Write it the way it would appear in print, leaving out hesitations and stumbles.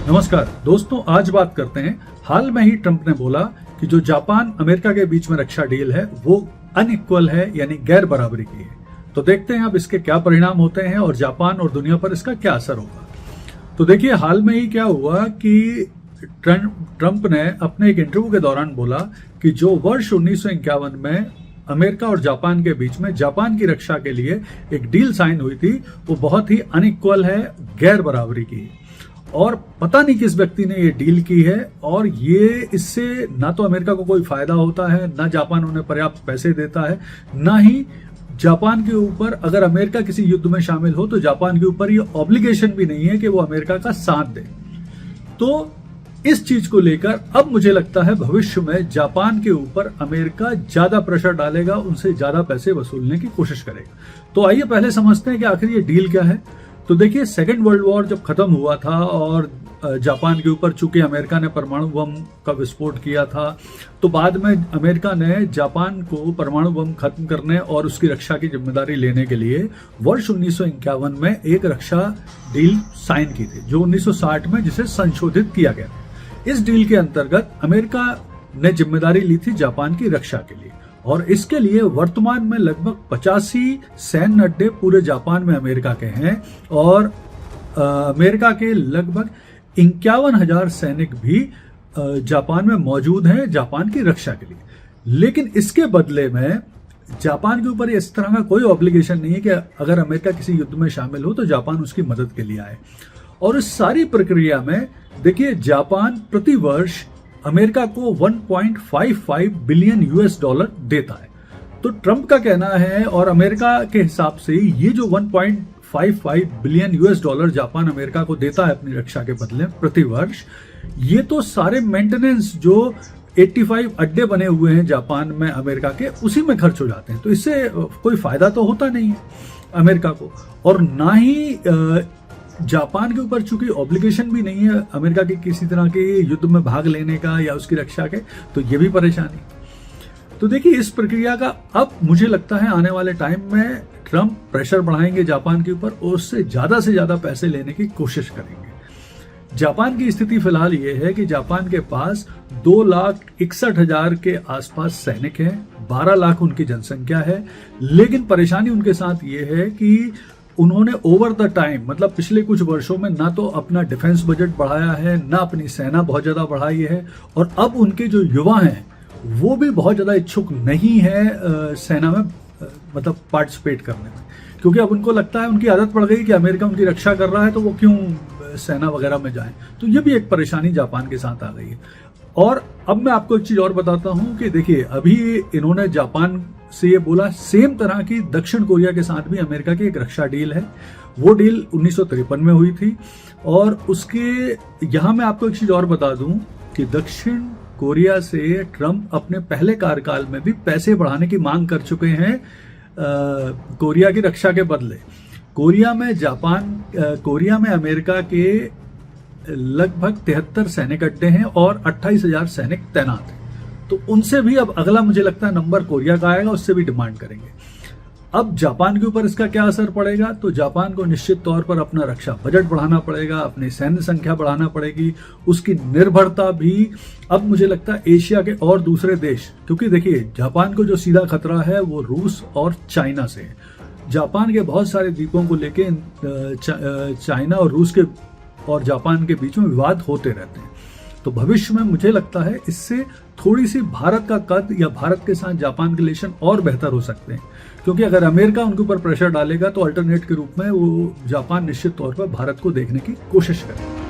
नमस्कार दोस्तों, आज बात करते हैं। हाल में ही ट्रंप ने बोला कि जो जापान अमेरिका के बीच में रक्षा डील है वो अनइक्वल है, यानी गैर बराबरी की है। तो देखते हैं अब इसके क्या परिणाम होते हैं और जापान और दुनिया पर इसका क्या असर होगा। तो देखिए, हाल में ही क्या हुआ कि ट्रंप ने अपने एक इंटरव्यू के दौरान बोला कि जो वर्ष 1951 में अमेरिका और जापान के बीच में जापान की रक्षा के लिए एक डील साइन हुई थी, वो बहुत ही अनइक्वल है, गैर बराबरी की। और पता नहीं किस व्यक्ति ने ये डील की है, और ये इससे ना तो अमेरिका को कोई फायदा होता है, ना जापान उन्हें पर्याप्त पैसे देता है, ना ही जापान के ऊपर अगर अमेरिका किसी युद्ध में शामिल हो तो जापान के ऊपर ये ऑब्लिगेशन भी नहीं है कि वो अमेरिका का साथ दे। तो इस चीज को लेकर अब मुझे लगता है भविष्य में जापान के ऊपर अमेरिका ज्यादा प्रेशर डालेगा, उनसे ज्यादा पैसे वसूलने की कोशिश करेगा। तो आइए पहले समझते हैं कि आखिर ये डील क्या है। तो देखिए, सेकेंड वर्ल्ड वॉर जब खत्म हुआ था और जापान के ऊपर चूंकि अमेरिका ने परमाणु बम का विस्फोट किया था, तो बाद में अमेरिका ने जापान को परमाणु बम खत्म करने और उसकी रक्षा की जिम्मेदारी लेने के लिए वर्ष 1951 में एक रक्षा डील साइन की थी, जो 1960 में जिसे संशोधित किया गया। इस डील के अंतर्गत अमेरिका ने जिम्मेदारी ली थी जापान की रक्षा के लिए, और इसके लिए वर्तमान में लगभग 85 सैन्य अड्डे पूरे जापान में अमेरिका के हैं, और अमेरिका के लगभग 51,000 सैनिक भी जापान में मौजूद हैं जापान की रक्षा के लिए। लेकिन इसके बदले में जापान के ऊपर इस तरह का कोई ऑब्लिगेशन नहीं है कि अगर अमेरिका किसी युद्ध में शामिल हो तो जापान उसकी मदद के लिए आए। और इस सारी प्रक्रिया में देखिए, जापान प्रति वर्ष अमेरिका को 1.55 बिलियन यूएस डॉलर देता है। तो ट्रंप का कहना है, और अमेरिका के हिसाब से ये जो 1.55 billion US dollar Japan America को देता है अपनी रक्षा के बदले प्रति वर्ष, ये तो सारे मेंटेनेंस जो 85 अड्डे बने हुए हैं जापान में अमेरिका के, उसी में खर्च हो जाते हैं। तो इससे कोई फायदा तो होता नहीं है अमेरिका को, और ना ही जापान के ऊपर चूंकि ऑब्लिगेशन भी नहीं है अमेरिका के किसी तरह के युद्ध में भाग लेने का या उसकी रक्षा के, तो ये भी परेशानी। तो देखिए, इस प्रक्रिया का अब मुझे लगता है आने वाले टाइम में ट्रंप प्रेशर बढ़ाएंगे जापान के ऊपर और उससे ज्यादा पैसे लेने की कोशिश करेंगे। जापान की स्थिति फिलहाल ये है कि जापान के पास 2,61,000 के आसपास सैनिक हैं, 12 लाख उनकी जनसंख्या है। लेकिन परेशानी उनके साथ ये है कि उन्होंने ओवर द टाइम, मतलब पिछले कुछ वर्षों में, ना तो अपना डिफेंस बजट बढ़ाया है, ना अपनी सेना बहुत ज्यादा बढ़ाई है, और अब उनके जो युवा हैं वो भी बहुत ज्यादा इच्छुक नहीं है सेना में मतलब पार्टिसिपेट करने में, क्योंकि अब उनको लगता है, उनकी आदत पड़ गई कि अमेरिका उनकी रक्षा कर रहा है तो वो क्यों सेना वगैरह में जाएं। तो ये भी एक परेशानी जापान के साथ आ गई है। और अब मैं आपको एक चीज और बताता हूं कि देखिए, अभी इन्होंने जापान से ये बोला, सेम तरह की दक्षिण कोरिया के साथ भी अमेरिका की एक रक्षा डील है। वो डील 1953 में हुई थी, और उसके यहां मैं आपको एक चीज और बता दूं कि दक्षिण कोरिया से ट्रंप अपने पहले कार्यकाल में भी पैसे बढ़ाने की मांग कर चुके हैं कोरिया की रक्षा के बदले। कोरिया में अमेरिका के लगभग 73 सैनिक अड्डे हैं और 28,000 सैनिक तैनात हैं। तो उनसे भी अब अगला मुझे लगता है नंबर कोरिया का आएगा, उससे भी डिमांड करेंगे। अब जापान के ऊपर इसका क्या असर पड़ेगा? तो जापान को निश्चित तौर पर अपना रक्षा बजट बढ़ाना पड़ेगा, अपनी सैन्य संख्या बढ़ाना पड़ेगी, उसकी निर्भरता भी अब मुझे लगता है एशिया के और दूसरे देश, क्योंकि देखिए, जापान को जो सीधा खतरा है वो रूस और चाइना से है। जापान के बहुत सारे द्वीपों को लेके चाइना और रूस के और जापान के बीच में विवाद होते रहते हैं। तो भविष्य में मुझे लगता है इससे थोड़ी सी भारत का कद या भारत के साथ जापान के रिलेशन और बेहतर हो सकते हैं, क्योंकि अगर अमेरिका उनके ऊपर प्रेशर डालेगा तो अल्टरनेट के रूप में वो जापान निश्चित तौर पर भारत को देखने की कोशिश करेगा।